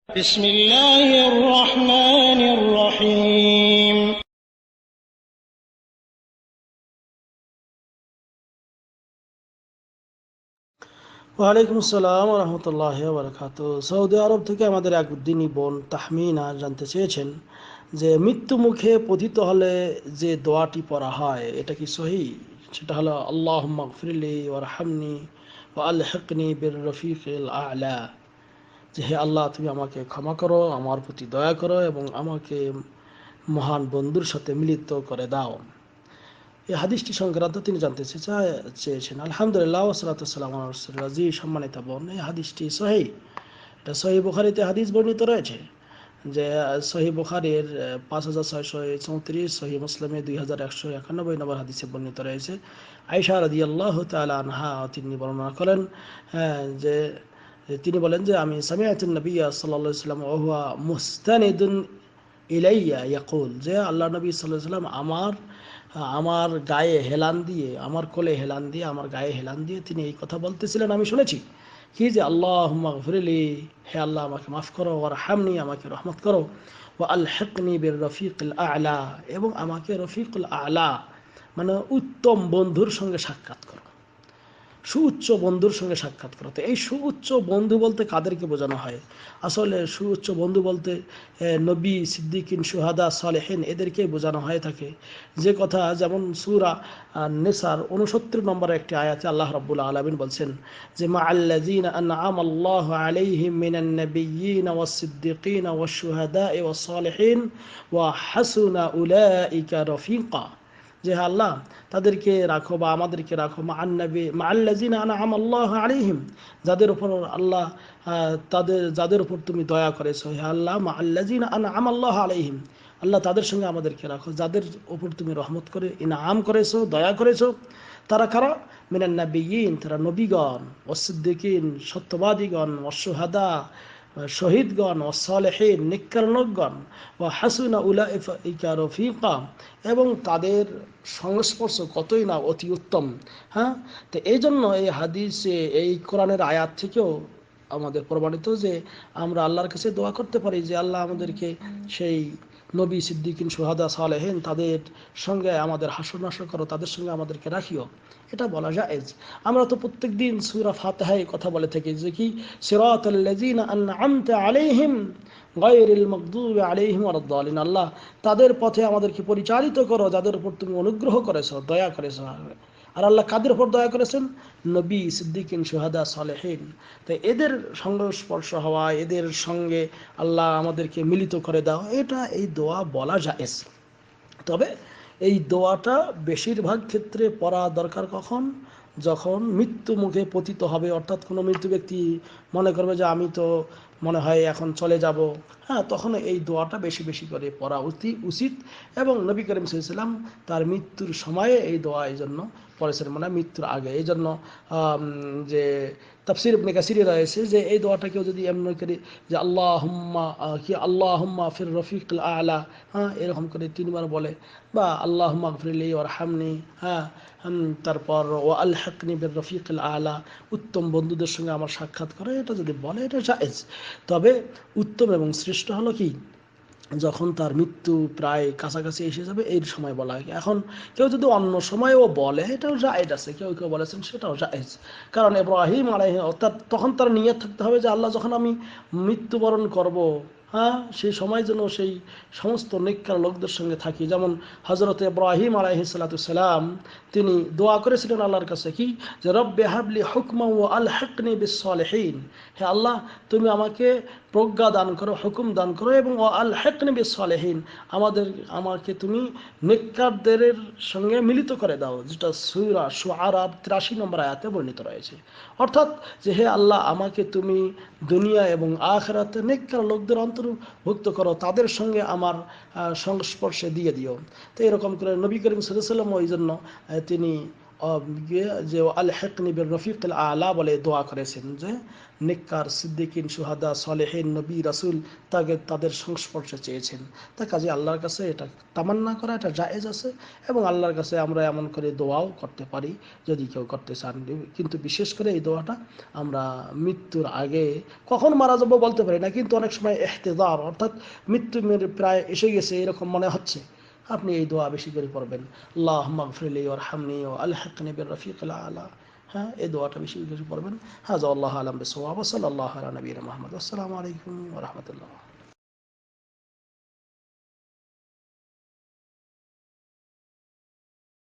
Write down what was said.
بسم الله الرحمن الرحيم ওয়ালাইকুম আসসালাম রহমতুল্লাহ বারাকাতু। সৌদি আরব থেকে আমাদের এক দিনী বোন তাহমিনা জানতে চেয়েছেন যে মৃত্যু মুখে পতিত হলে যে দোয়াটি পড়া হয় এটা কি সহি? সেটা হলো আল্লাহুম্মা গফিরলি ওয়ারহামনি ওয়া আলহিকনি বির রফিকিল আ'লা, যে হে আল্লাহ তুমি আমাকে ক্ষমা করো, আমার প্রতি দয়া করো এবং আমাকে মহান বন্ধুর সাথে মিলিত করে দাও। এই হাদিসটি সংক্রান্ত তিনি জানতে চেয়েছেন। আলহামদুলিল্লাহ ওয়াসসালাতু ওয়াসসালামু আলা রাসূলিল্লাহ। জি সম্মানিত বোন, এই হাদিসটি সহিহ। এটা সহিহ বুখারীতে হাদিস বর্ণিত রয়েছে যে সহিহ বুখারীর 5634, সহিহ মুসলিমে 2191 নম্বর হাদিসে বর্ণিত রয়েছে। আয়েশা রাদিয়াল্লাহু তাআলা আনহা তিনি বর্ণনা করেন যে তিনি বলেন যে আমি সামিআতুন নবিয়্য সাল্লাল্লাহু আলাইহি ওয়াসাল্লাম ওয়া হুয়া মুস্তানিদুন ইলাইয়া ইয়াকুল, যে আল্লাহ নবী সাল্লাল্লাহু আলাইহি ওয়াসাল্লাম আমার গায়ে হেলান দিয়ে, আমার কোলে হেলান দিয়ে, আমার গায়ে হেলান দিয়ে তিনি এই কথা বলতেছিলেন, আমি শুনেছি কি যে আল্লাহুম্মা গফিরলি, হে আল্লাহ আমাকে মাফ করো, ওয়ারহামনি আমাকে রহমত করো, ওয়া আলহিকনি বির রফিকিল আ'লা এবং আমাকে রফিকুল আ'লা মানে উত্তম বন্ধুর সঙ্গে সাক্ষাৎ করো, সুউচ্চ বন্ধুর সঙ্গে সাক্ষাৎ করো। তো এই সুউচ্চ বন্ধু বলতে কাদেরকে বোঝানো হয়? আসলে সুউচ্চ বন্ধু বলতে নবী, সিদ্দিকিন, শুহাদা, সালেহিন এদেরকেই বোঝানো হয়ে থাকে। যে কথা যেমন সূরা নিসার 69 নম্বর একটি আয়াতে আল্লাহ রাব্বুল আলামিন বলছেন যে মাআল্লাযীনা আনআমা আল্লাহু আলাইহিম মিনান নাবিয়্যিনা ওয়াস সিদ্দিকিনা ওয়াশ শুহাদা'i ওয়াস সালিহিন ওয়া হাসুনা উলাইকা রফিকা, যে আল্লাহ তাদেরকে রাখো বা আমাদেরকে রাখো মাআল্লাযীনা আনআমা আল্লাহু আলাইহিম, যাদের উপর আল্লাহ যাদের উপর তুমি দয়া করেছো, হে আল্লাহ মাআল্লাযীনা আনআমা আল্লাহু আলাইহিম, আল্লাহ তাদের সঙ্গে আমাদেরকে রাখো যাদের উপর তুমি রহমত করে ইনাম করেছো, দয়া করেছো। তারা কারা? মিনান নাবিয়্যিন, তারা নবীগণ, ওয়াস সিদ্দিকিন সত্যবাদীগণ, ওয়াস শুহাদা শহীদগণ, ও সালেহিন নেককার লোকগণ, ও হাসুনা উলাইকা রফিকা এবং তাদের সংস্পর্শ কতই না অতি উত্তম। হ্যাঁ, তো এই জন্য এই হাদিসে, এই কোরআনের আয়াত থেকেও আমাদের প্রমাণিত যে আমরা আল্লাহর কাছে দোয়া করতে পারি যে আল্লাহ আমাদেরকে সেই নবী, সিদ্দিকিন, শুহাদা, সালেহিন তাদের সঙ্গে আমাদের হাসর নাসর করো, তাদের সঙ্গে আমাদেরকে রাখিও, এটা বলা জায়েজ। আমরা তো প্রত্যেক দিন সূরা ফাতিহায় কথা বলে থাকি যে কি সিরাতাল্লাযীনা আনআমতা আলাইহিম গায়রিল মাগদুবি আলাইহিম ওয়ালাদ-দালিন, আল্লাহ তাদের পথে আমাদেরকে পরিচালিত করো যাদের উপর তুমি অনুগ্রহ করেছো, দয়া করেছো। আর আল্লাহ কাদের উপর দয়া করেছেন? নবী, সিদ্দিকিন, শুহাদা, সালেহিন। তো এদের সংস্পর্শ হওয়া, এদের সঙ্গে আল্লাহ আমাদেরকে মিলিত করে দাও, এটা এই দোয়া বলা জায়েজ। তবে এই দোয়াটা বেশিরভাগ ক্ষেত্রে পড়া দরকার কখন? যখন মৃত্যু মুখে পতিত হবে, অর্থাৎ কোনো মৃত্যু ব্যক্তি মনে করবে যে আমি তো মনে হয় এখন চলে যাব, হ্যাঁ, তখন এই দোয়াটা বেশি বেশি করে পড়া উচিত। এবং নবী করিম সাল্লাল্লাহু আলাইহি ওয়াসাল্লাম তার মৃত্যুর সময়ে এই দোয়া এই জন্য পড়েছেন, মানে মৃত্যুর আগে। এই জন্য যে তাফসীর ইবনে কাসিরে রয়েছে যে এই দোয়াটা কেউ যদি এমন করে যে আল্লাহুম্মা ফির রফিকিল আ'লা, হ্যাঁ, এরকম করে 3 বার বলে, বা আল্লাহুম্মা গফিরলি ওয়ারহামনি, হ্যাঁ, তারপর ও আলহিকনি বির রফিকিল আ'লা, উত্তম বন্ধুদের সঙ্গে আমার সাক্ষাৎ করে, এটা যদি বলে এটা জায়েজ। তবে উত্তম এবং শ্রেষ্ঠ হলো কি যখন তার মৃত্যু প্রায় কাছাকাছি এসে যাবে এই সময় বলা হয়। এখন কেউ যদি অন্য সময়ও বলে এটাও জায়েজ আছে, কেউ কেউ বলেছেন সেটাও জায়েজ। কারণ ইব্রাহিম আলাইহিস, অর্থাৎ তখন তার নিয়ত থাকতে হবে যে আল্লাহ যখন আমি মৃত্যুবরণ করব, হ্যাঁ, সেই সময় যেন সেই সমস্ত নেককার লোকদের সঙ্গে থাকি। যেমন হযরত ইব্রাহিম আলাইহিস সালাম তিনি দোয়া করেছিলেন আল্লাহর কাছে কি যে রব্বি হাবলি হুকমা ওয়া আলহিকনি বিস সালিহিন, হে আল্লাহ তুমি আমাকে প্রজ্ঞা দান করো, হুকুম দান করো এবং ও আলহিকনি বিস সালিহিন, আমাকে তুমি নেককারদের সঙ্গে মিলিত করে দাও, যেটা সূরা শুআরা 83 নম্বর আয়াতে বর্ণিত রয়েছে। অর্থাৎ যে হে আল্লাহ আমাকে তুমি দুনিয়া এবং আখিরাতে নেককার লোকদের অন্তর্ভুক্ত করো, তাদের সঙ্গে আমার সংস্পর্শে দিয়ে দিও। তো এরকম করে নবী করিম সাল্লাল্লাহু আলাইহি ওয়াসাল্লাম ওই জন্য তিনি যে আল হেকনি বির রফিকুল আলা বলে দোয়া করেছেন, যে নেককার সিদ্দিকিন সুহাদা সালেহিন নবী রাসূল তাদের সংস্পর্শে চেয়েছেন। তা কাজে আল্লাহর কাছে এটা তামান্না করা এটা জায়েজ আছে, এবং আল্লাহর কাছে আমরা এমন করে দোয়াও করতে পারি যদি কেউ করতে চান। কিন্তু বিশেষ করে এই দোয়াটা আমরা মৃত্যুর আগে, কখন মারা যাবো বলতে পারি না, কিন্তু অনেক সময় ইহতিদার অর্থাৎ মৃত্যু প্রায় এসে গেছে এরকম মনে হচ্ছে, আপনি এই দোয়া বেশি করে পড়বেন, আল্লাহুম্মা গফিরলি ওয়ারহামনি ওয়া আলহিকনি বির রফিকিল আলা। হ্যাঁ, এই দোয়াটা বেশি বেশি পড়বেন। হাযা আল্লাহু আ'লাম বিসওয়াব। সাল্লাল্লাহু আলা নবিয়িনা মুহাম্মদ। আসসালামু আলাইকুম ওয়া রাহমাতুল্লাহ।